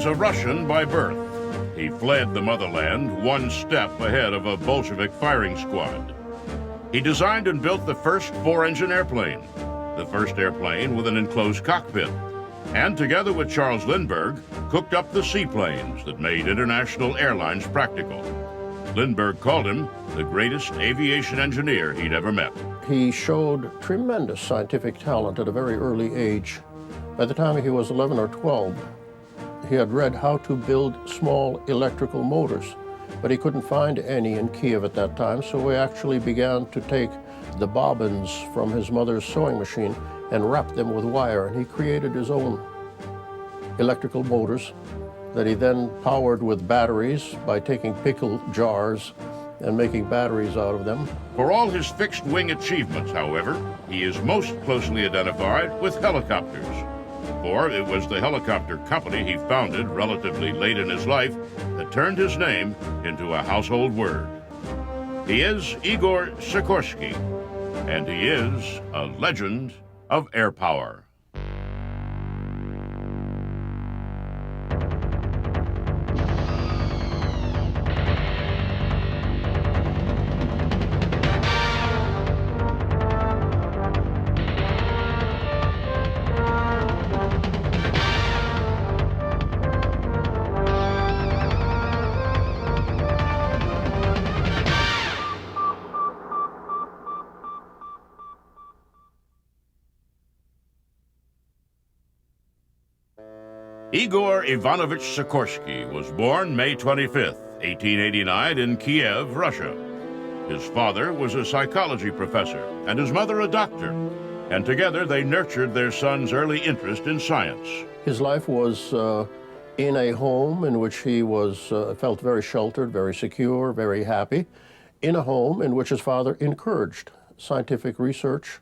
was a Russian by birth. He fled the motherland one step ahead of a Bolshevik firing squad. He designed and built the first four-engine airplane, the first airplane with an enclosed cockpit, and together with Charles Lindbergh, cooked up the seaplanes that made international airlines practical. Lindbergh called him the greatest aviation engineer he'd ever met. He showed tremendous scientific talent at a very early age. By the time he was 11 or 12, he had read how to build small electrical motors, but he couldn't find any in Kiev at that time, so he actually began to take the bobbins from his mother's sewing machine and wrap them with wire, and he created his own electrical motors that he then powered with batteries by taking pickle jars and making batteries out of them. For all his fixed-wing achievements, however, he is most closely identified with helicopters. For it was the helicopter company he founded relatively late in his life that turned his name into a household word. He is Igor Sikorsky, and he is a legend of air power. Igor Ivanovich Sikorsky was born May 25th, 1889 in Kiev, Russia. His father was a psychology professor and his mother a doctor, and together they nurtured their son's early interest in science. His life was in a home in which he felt very sheltered, very secure, very happy, in a home in which his father encouraged scientific research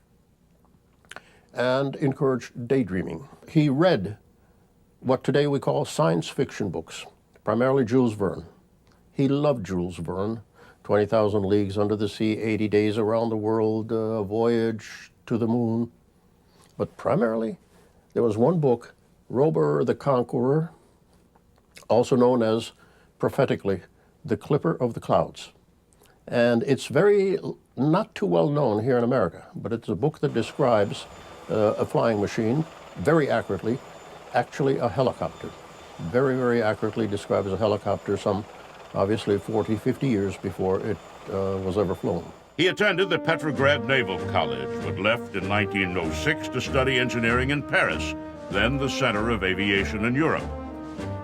and encouraged daydreaming. He read what today we call science fiction books, primarily Jules Verne. He loved Jules Verne, 20,000 Leagues Under the Sea, 80 Days Around the World, A Voyage to the Moon. But primarily, there was one book, Robur the Conqueror, also known as, prophetically, The Clipper of the Clouds. And it's not too well known here in America, but it's a book that describes a flying machine very accurately, actually a helicopter. Very, very accurately describes a helicopter, some obviously 40, 50 years before it was ever flown. He attended the Petrograd Naval College, but left in 1906 to study engineering in Paris, then the center of aviation in Europe.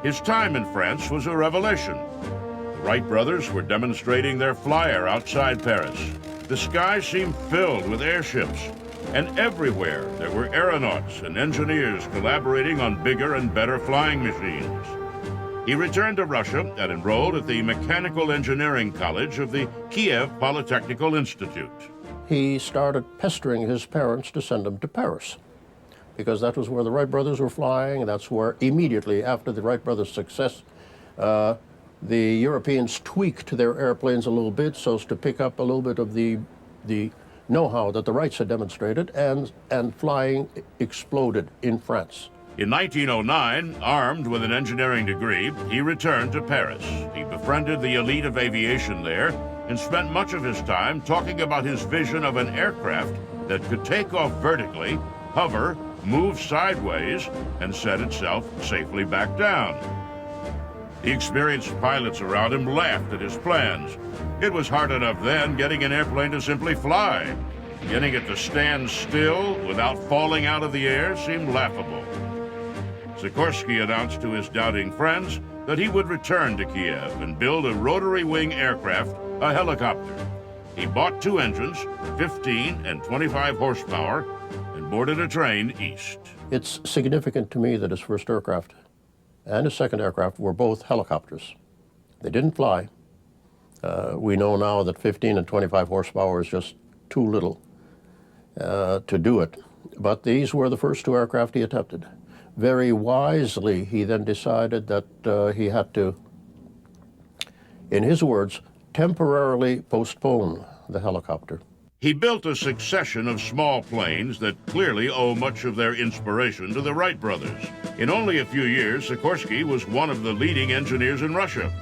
His time in France was a revelation. The Wright Brothers were demonstrating their flyer outside Paris. The sky seemed filled with airships, and everywhere there were aeronauts and engineers collaborating on bigger and better flying machines. He returned to Russia and enrolled at the Mechanical Engineering College of the Kiev Polytechnical Institute. He started pestering his parents to send him to Paris, because that was where the Wright Brothers were flying, and that's where immediately after the Wright Brothers' success, the Europeans tweaked their airplanes a little bit so as to pick up a little bit of the know-how that the Wrights had demonstrated, and flying exploded in France. In 1909, armed with an engineering degree, he returned to Paris. He befriended the elite of aviation there and spent much of his time talking about his vision of an aircraft that could take off vertically, hover, move sideways, and set itself safely back down. The experienced pilots around him laughed at his plans. It was hard enough then getting an airplane to simply fly. Getting it to stand still without falling out of the air seemed laughable. Sikorsky announced to his doubting friends that he would return to Kiev and build a rotary wing aircraft, a helicopter. He bought two engines, 15 and 25 horsepower, and boarded a train east. It's significant to me that his first aircraft and his second aircraft were both helicopters. They didn't fly. We know now that 15 and 25 horsepower is just too little to do it. But these were the first two aircraft he attempted. Very wisely, he then decided that he had to, in his words, temporarily postpone the helicopter. He built a succession of small planes that clearly owe much of their inspiration to the Wright brothers. In only a few years, Sikorsky was one of the leading engineers in Russia.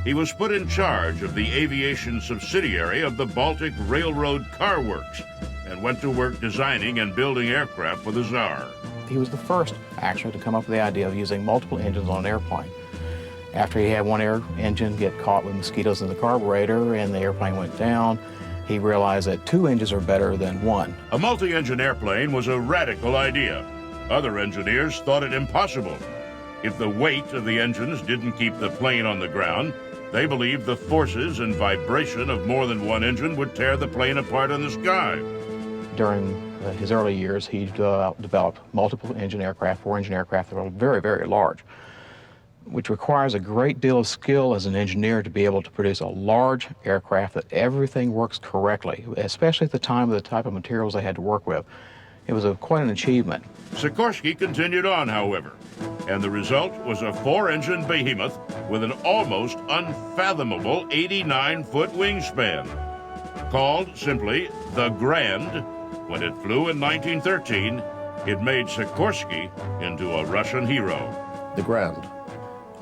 He was put in charge of the aviation subsidiary of the Baltic Railroad Car Works and went to work designing and building aircraft for the Tsar. He was the first, actually, to come up with the idea of using multiple engines on an airplane. After he had one engine get caught with mosquitoes in the carburetor and the airplane went down, he realized that two engines are better than one. A multi-engine airplane was a radical idea. Other engineers thought it impossible. If the weight of the engines didn't keep the plane on the ground, they believed the forces and vibration of more than one engine would tear the plane apart in the sky. During his early years, he developed multiple engine aircraft, four-engine aircraft that were very, very large, which requires a great deal of skill as an engineer to be able to produce a large aircraft that everything works correctly, especially at the time of the type of materials they had to work with. It was quite an achievement. Sikorsky continued on, however, and the result was a four-engine behemoth with an almost unfathomable 89-foot wingspan. Called simply the Grand, when it flew in 1913, it made Sikorsky into a Russian hero. The Grand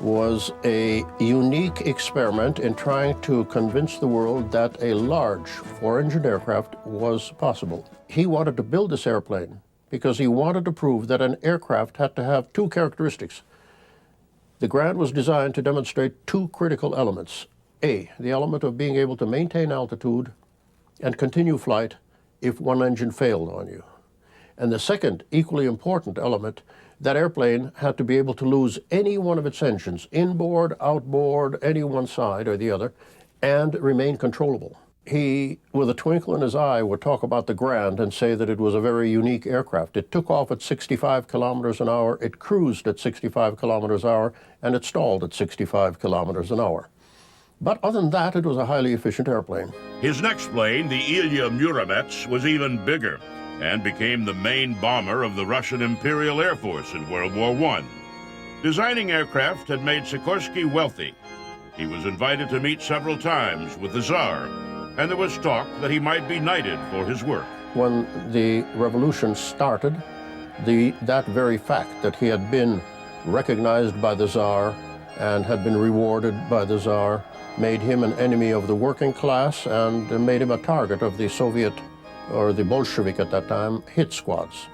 was a unique experiment in trying to convince the world that a large four-engine aircraft was possible. He wanted to build this airplane because he wanted to prove that an aircraft had to have two characteristics. The Grand was designed to demonstrate two critical elements. A, the element of being able to maintain altitude and continue flight if one engine failed on you. And the second, equally important element, that airplane had to be able to lose any one of its engines, inboard, outboard, any one side or the other, and remain controllable. He, with a twinkle in his eye, would talk about the Grand and say that it was a very unique aircraft. It took off at 65 kilometers an hour, it cruised at 65 kilometers an hour, and it stalled at 65 kilometers an hour. But other than that, it was a highly efficient airplane. His next plane, the Ilya Muromets, was even bigger and became the main bomber of the Russian Imperial Air Force in World War I. Designing aircraft had made Sikorsky wealthy. He was invited to meet several times with the Tsar, and there was talk that he might be knighted for his work. When the revolution started, that very fact that he had been recognized by the Tsar and had been rewarded by the Tsar made him an enemy of the working class and made him a target of the Soviet, or the Bolshevik at that time, hit squads.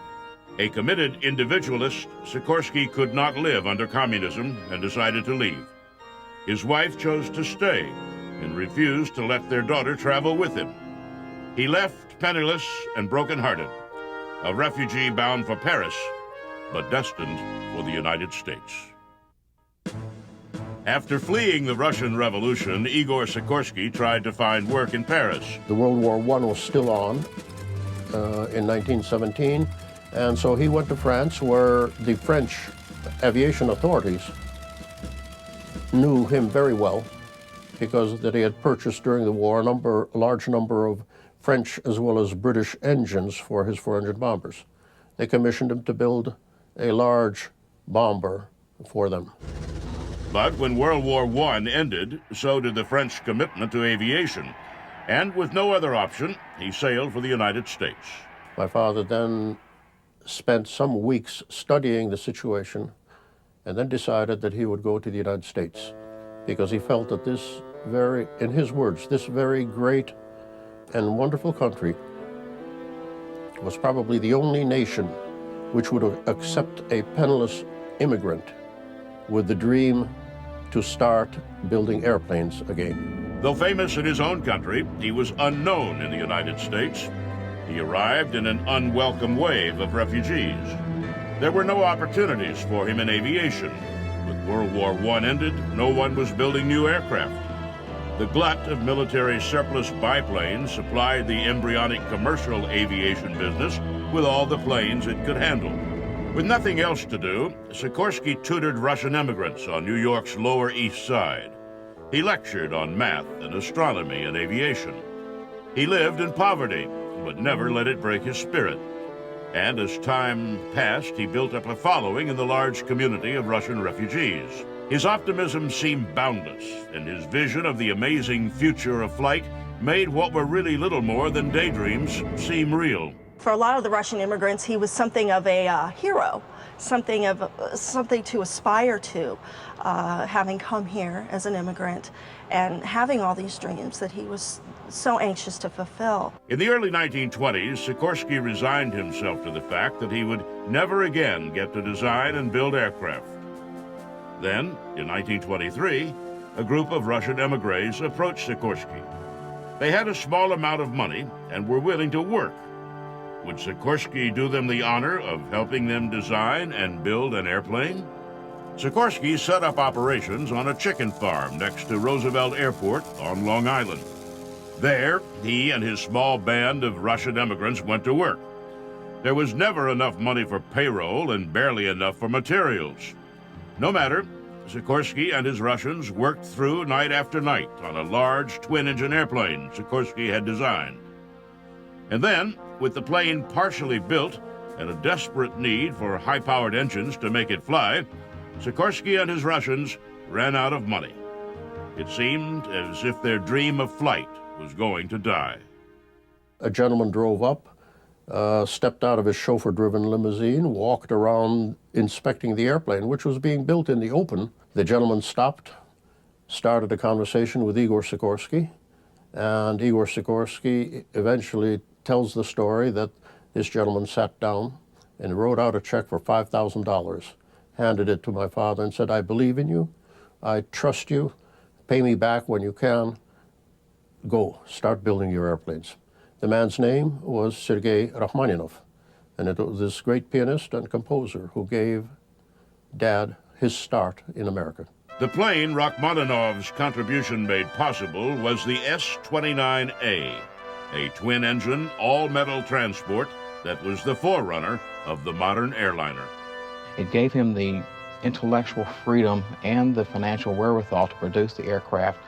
A committed individualist, Sikorsky could not live under communism and decided to leave. His wife chose to stay and refused to let their daughter travel with him. He left penniless and broken-hearted, a refugee bound for Paris, but destined for the United States. After fleeing the Russian Revolution, Igor Sikorsky tried to find work in Paris. The World War I was still on in 1917, and so he went to France, where the French aviation authorities knew him very well because that he had purchased during the war a large number of French as well as British engines for his four-engine bombers. They commissioned him to build a large bomber for them. But when World War I ended, so did the French commitment to aviation. And with no other option, he sailed for the United States. My father then spent some weeks studying the situation and then decided that he would go to the United States because he felt that this very, in his words, this very great and wonderful country was probably the only nation which would accept a penniless immigrant with the dream to start building airplanes again. Though famous in his own country, he was unknown in the United States. He arrived in an unwelcome wave of refugees. There were no opportunities for him in aviation. With World War I ended, no one was building new aircraft. The glut of military surplus biplanes supplied the embryonic commercial aviation business with all the planes it could handle. With nothing else to do, Sikorsky tutored Russian immigrants on New York's Lower East Side. He lectured on math and astronomy and aviation. He lived in poverty, but never let it break his spirit. And as time passed, he built up a following in the large community of Russian refugees. His optimism seemed boundless, and his vision of the amazing future of flight made what were really little more than daydreams seem real. For a lot of the Russian immigrants, he was something of a hero, something to aspire to, having come here as an immigrant and having all these dreams that he was so anxious to fulfill. In the early 1920s, Sikorsky resigned himself to the fact that he would never again get to design and build aircraft. Then, in 1923, a group of Russian emigres approached Sikorsky. They had a small amount of money and were willing to work. Would Sikorsky do them the honor of helping them design and build an airplane? Sikorsky set up operations on a chicken farm next to Roosevelt Airport on Long Island. There, he and his small band of Russian immigrants went to work. There was never enough money for payroll and barely enough for materials. No matter, Sikorsky and his Russians worked through night after night on a large twin-engine airplane Sikorsky had designed. And then, with the plane partially built and a desperate need for high-powered engines to make it fly, Sikorsky and his Russians ran out of money. It seemed as if their dream of flight was going to die. A gentleman drove up, stepped out of his chauffeur-driven limousine, walked around inspecting the airplane, which was being built in the open. The gentleman stopped, started a conversation with Igor Sikorsky, and Igor Sikorsky eventually tells the story that this gentleman sat down and wrote out a check for $5,000, handed it to my father and said, "I believe in you, I trust you, pay me back when you can, go, start building your airplanes." The man's name was Sergei Rachmaninoff, and it was this great pianist and composer who gave Dad his start in America. The plane Rachmaninoff's contribution made possible was the S-29A, a twin-engine, all-metal transport that was the forerunner of the modern airliner. It gave him the intellectual freedom and the financial wherewithal to produce the aircraft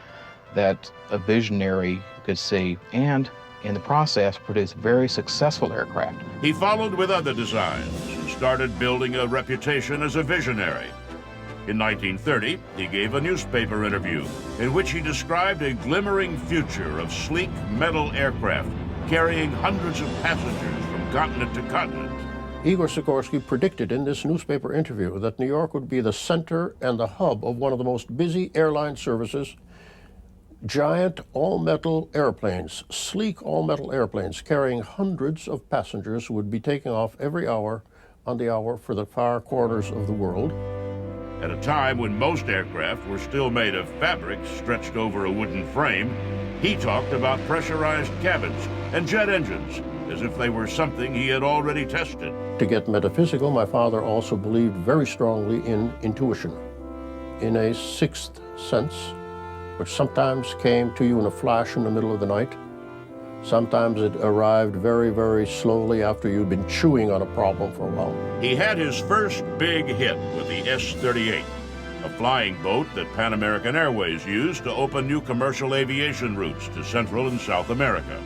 that a visionary could see, and in the process produce very successful aircraft. He followed with other designs and started building a reputation as a visionary. In 1930, he gave a newspaper interview in which he described a glimmering future of sleek metal aircraft carrying hundreds of passengers from continent to continent. Igor Sikorsky predicted in this newspaper interview that New York would be the center and the hub of one of the most busy airline services. Giant all-metal airplanes, sleek all-metal airplanes carrying hundreds of passengers would be taking off every hour on the hour for the far corners of the world. At a time when most aircraft were still made of fabric stretched over a wooden frame, he talked about pressurized cabins and jet engines as if they were something he had already tested. To get metaphysical, my father also believed very strongly in intuition, in a sixth sense, which sometimes came to you in a flash in the middle of the night. Sometimes it arrived very, very slowly after you'd been chewing on a problem for a while. He had his first big hit with the S-38, a flying boat that Pan American Airways used to open new commercial aviation routes to Central and South America.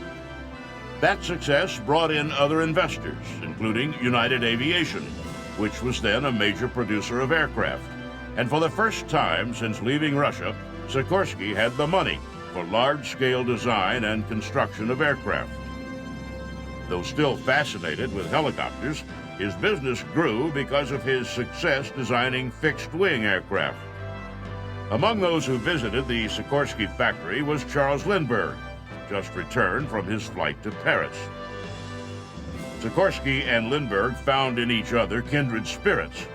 That success brought in other investors, including United Aviation, which was then a major producer of aircraft. And for the first time since leaving Russia, Sikorsky had the money for large-scale design and construction of aircraft. Though still fascinated with helicopters, his business grew because of his success designing fixed-wing aircraft. Among those who visited the Sikorsky factory was Charles Lindbergh, just returned from his flight to Paris. Sikorsky and Lindbergh found in each other kindred spirits.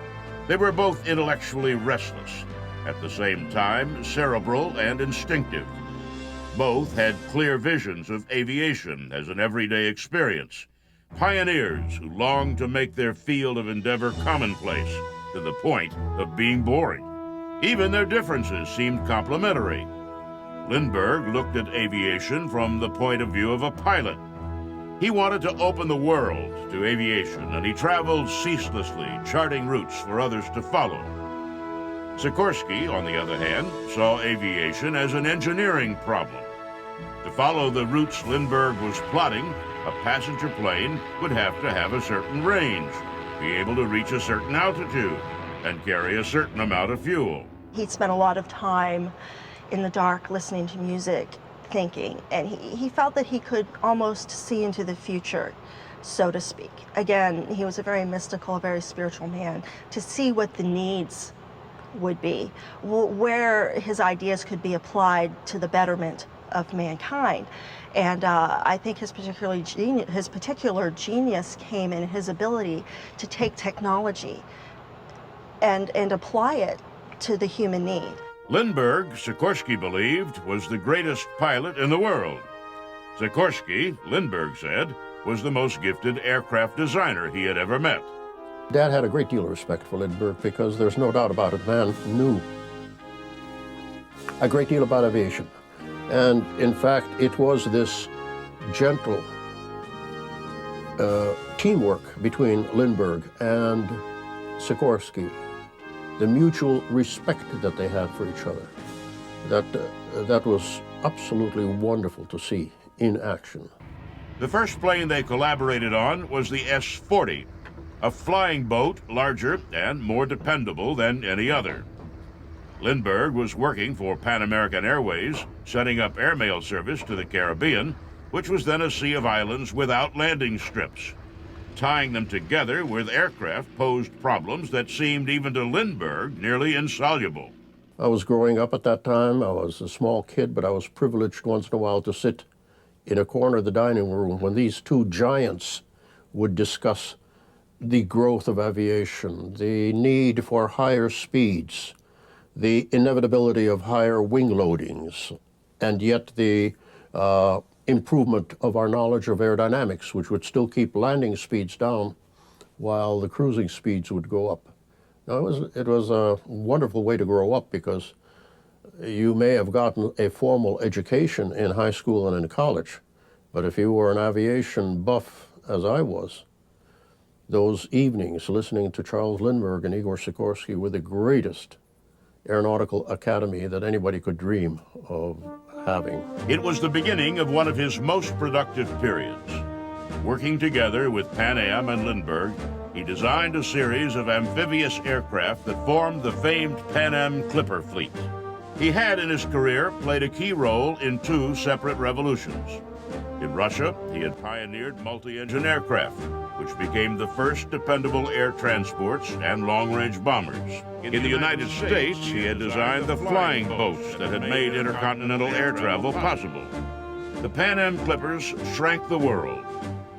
They were both intellectually restless, at the same time cerebral and instinctive. Both had clear visions of aviation as an everyday experience, pioneers who longed to make their field of endeavor commonplace to the point of being boring. Even their differences seemed complementary. Lindbergh looked at aviation from the point of view of a pilot. He wanted to open the world to aviation, and he traveled ceaselessly, charting routes for others to follow. Sikorsky, on the other hand, saw aviation as an engineering problem. To follow the routes Lindbergh was plotting, a passenger plane would have to have a certain range, be able to reach a certain altitude, and carry a certain amount of fuel. He'd spent a lot of time in the dark listening to music thinking, and he felt that he could almost see into the future, so to speak. Again, he was a very mystical, very spiritual man, to see what the needs would be, where his ideas could be applied to the betterment of mankind. And I think his particular genius came in his ability to take technology and apply it to the human need. Lindbergh, Sikorsky believed, was the greatest pilot in the world. Sikorsky, Lindbergh said, was the most gifted aircraft designer he had ever met. Dad had a great deal of respect for Lindbergh because there's no doubt about it, man knew a great deal about aviation. And in fact, it was this gentle teamwork between Lindbergh and Sikorsky, the mutual respect that they had for each other, that was absolutely wonderful to see in action. The first plane they collaborated on was the S-40, a flying boat larger and more dependable than any other. Lindbergh was working for Pan American Airways, setting up airmail service to the Caribbean, which was then a sea of islands without landing strips. Tying them together with aircraft posed problems that seemed even to Lindbergh nearly insoluble. I was growing up at that time. I was a small kid, but I was privileged once in a while to sit in a corner of the dining room when these two giants would discuss the growth of aviation, the need for higher speeds, the inevitability of higher wing loadings, and yet the improvement of our knowledge of aerodynamics, which would still keep landing speeds down while the cruising speeds would go up. Now, it was a wonderful way to grow up because you may have gotten a formal education in high school and in college, but if you were an aviation buff, as I was, those evenings listening to Charles Lindbergh and Igor Sikorsky were the greatest aeronautical academy that anybody could dream of having. It was the beginning of one of his most productive periods. Working together with Pan Am and Lindbergh, he designed a series of amphibious aircraft that formed the famed Pan Am Clipper fleet. He had in his career played a key role in two separate revolutions. In Russia, he had pioneered multi-engine aircraft, which became the first dependable air transports and long-range bombers. In the United States, he had designed the flying boats that had made intercontinental air travel possible. The Pan Am Clippers shrank the world,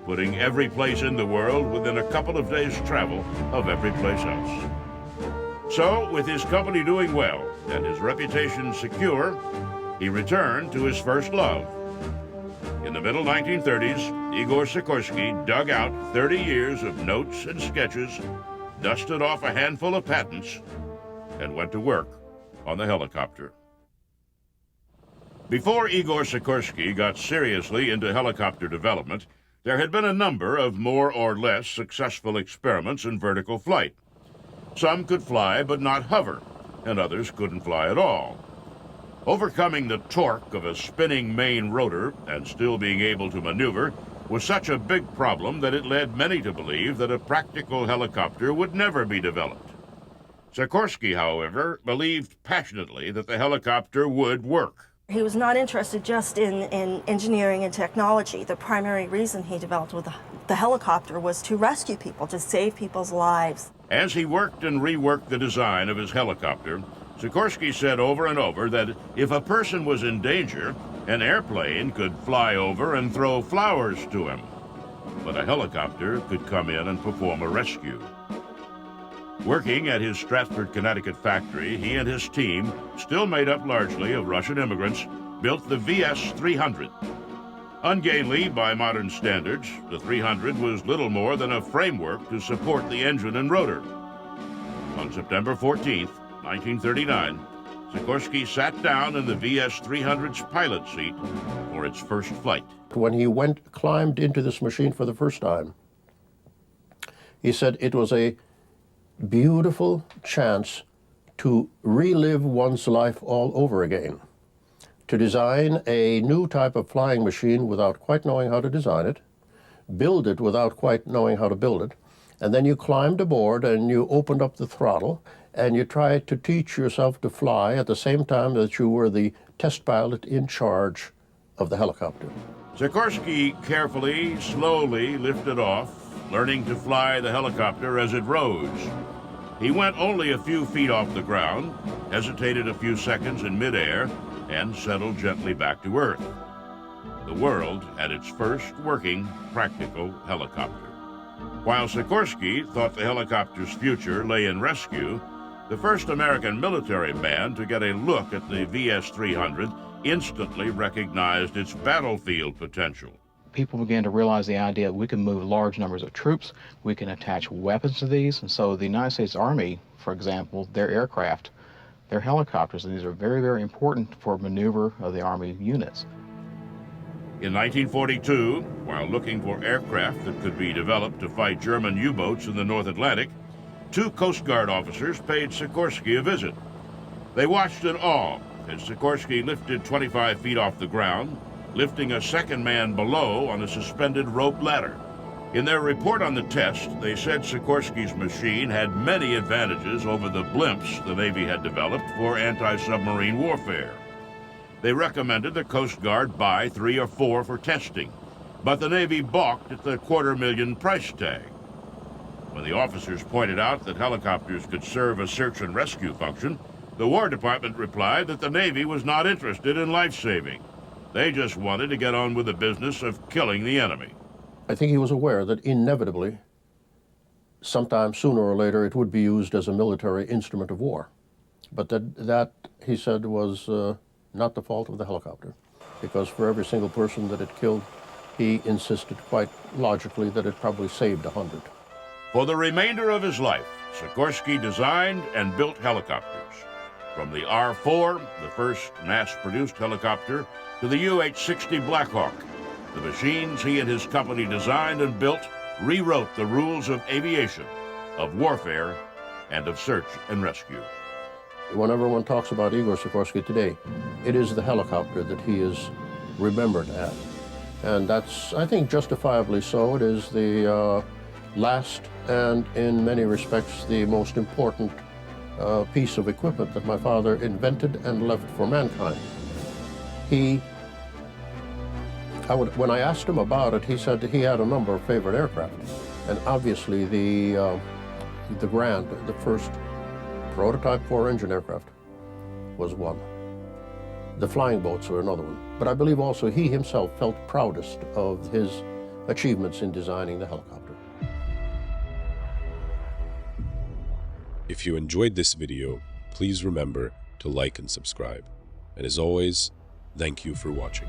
putting every place in the world within a couple of days' travel of every place else. So, with his company doing well and his reputation secure, he returned to his first love. In the middle 1930s, Igor Sikorsky dug out 30 years of notes and sketches, dusted off a handful of patents, and went to work on the helicopter. Before Igor Sikorsky got seriously into helicopter development, there had been a number of more or less successful experiments in vertical flight. Some could fly but not hover, and others couldn't fly at all. Overcoming the torque of a spinning main rotor and still being able to maneuver was such a big problem that it led many to believe that a practical helicopter would never be developed. Sikorsky, however, believed passionately that the helicopter would work. He was not interested just in engineering and technology. The primary reason he developed with the helicopter was to rescue people, to save people's lives. As he worked and reworked the design of his helicopter, Sikorsky said over and over that if a person was in danger, an airplane could fly over and throw flowers to him, but a helicopter could come in and perform a rescue. Working at his Stratford, Connecticut factory, he and his team, still made up largely of Russian immigrants, built the VS-300. Ungainly by modern standards, the 300 was little more than a framework to support the engine and rotor. On September 14th, 1939, Sikorsky sat down in the VS-300's pilot seat for its first flight. When he climbed into this machine for the first time, he said it was a beautiful chance to relive one's life all over again, to design a new type of flying machine without quite knowing how to design it, build it without quite knowing how to build it, and then you climbed aboard and you opened up the throttle and you tried to teach yourself to fly at the same time that you were the test pilot in charge of the helicopter. Sikorsky carefully, slowly lifted off, learning to fly the helicopter as it rose. He went only a few feet off the ground, hesitated a few seconds in midair, and settled gently back to Earth. The world had its first working, practical helicopter. While Sikorsky thought the helicopter's future lay in rescue, the first American military man to get a look at the VS-300 instantly recognized its battlefield potential. People began to realize the idea that we can move large numbers of troops, we can attach weapons to these, and so the United States Army, for example, their aircraft, their helicopters, and these are very, very important for maneuver of the Army units. In 1942, while looking for aircraft that could be developed to fight German U-boats in the North Atlantic, two Coast Guard officers paid Sikorsky a visit. They watched in awe as Sikorsky lifted 25 feet off the ground, lifting a second man below on a suspended rope ladder. In their report on the test, they said Sikorsky's machine had many advantages over the blimps the Navy had developed for anti-submarine warfare. They recommended the Coast Guard buy 3 or 4 for testing, but the Navy balked at the $250,000 price tag. When the officers pointed out that helicopters could serve a search and rescue function, the War Department replied that the Navy was not interested in life-saving. They just wanted to get on with the business of killing the enemy. I think he was aware that inevitably, sometime sooner or later, it would be used as a military instrument of war. But that he said, was not the fault of the helicopter, because for every single person that it killed, he insisted quite logically that it probably saved 100. For the remainder of his life, Sikorsky designed and built helicopters. From the R-4, the first mass-produced helicopter, to the UH-60 Blackhawk, the machines he and his company designed and built rewrote the rules of aviation, of warfare, and of search and rescue. Whenever one talks about Igor Sikorsky today, it is the helicopter that he is remembered at. And that's, I think, justifiably so. It is the last and, in many respects, the most important piece of equipment that my father invented and left for mankind. When I asked him about it, he said that he had a number of favorite aircraft. And obviously the Grand, the first prototype 4-engine aircraft, was one. The flying boats were another one. But I believe also he himself felt proudest of his achievements in designing the helicopter. If you enjoyed this video, please remember to like and subscribe. And as always, thank you for watching.